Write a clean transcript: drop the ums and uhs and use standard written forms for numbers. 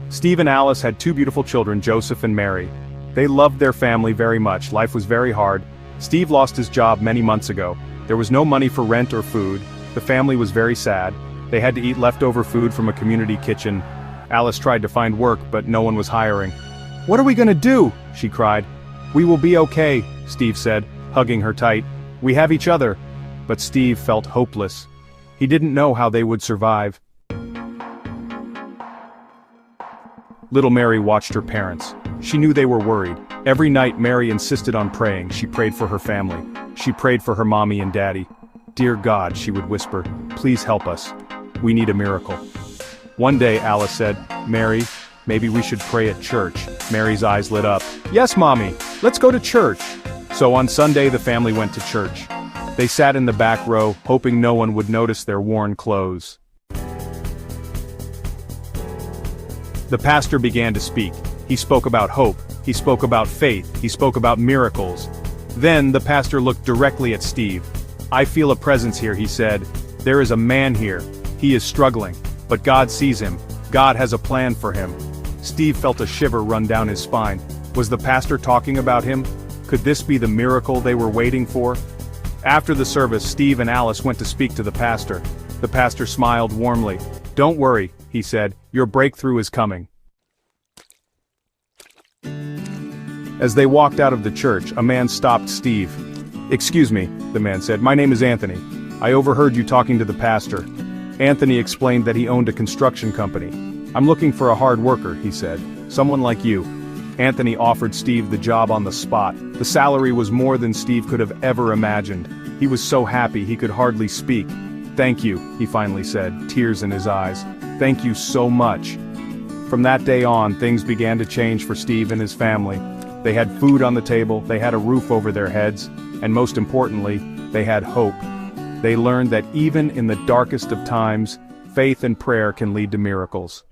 Steve and Alice had two beautiful children, Joseph and Mary. They loved their family very much. Life was very hard. Steve lost his job many months ago. There was no money for rent or food. The family was very sad. They had to eat leftover food from a community kitchen. Alice tried to find work, but no one was hiring. "What are we gonna do?" she cried. "We will be okay," Steve said, hugging her tight. "We have each other." But Steve felt hopeless. He didn't know how they would survive. Little Mary watched her parents. She knew they were worried. Every night Mary insisted on praying. She prayed for her family. She prayed for her mommy and daddy. "Dear God," she would whisper, "please help us. We need a miracle." One day Alice said, "Mary, maybe we should pray at church." Mary's eyes lit up. "Yes, Mommy, let's go to church." So on Sunday the family went to church. They sat in the back row, hoping no one would notice their worn clothes. The pastor began to speak. He spoke about hope. He spoke about faith. He spoke about miracles. Then the pastor looked directly at Steve. "I feel a presence here," he said. "There is a man here. He is struggling. But God sees him. God has a plan for him." Steve felt a shiver run down his spine. Was the pastor talking about him? Could this be the miracle they were waiting for? After the service, Steve and Alice went to speak to the pastor. The pastor smiled warmly. "Don't worry," he said, "your breakthrough is coming." As they walked out of the church, a man stopped Steve. "Excuse me," the man said, "my name is Anthony. I overheard you talking to the pastor." Anthony explained that he owned a construction company. "I'm looking for a hard worker," he said. "Someone like you." Anthony offered Steve the job on the spot. The salary was more than Steve could have ever imagined. He was so happy he could hardly speak. "Thank you," he finally said, tears in his eyes. "Thank you so much." From that day on, things began to change for Steve and his family. They had food on the table, they had a roof over their heads, and most importantly, they had hope. They learned that even in the darkest of times, faith and prayer can lead to miracles.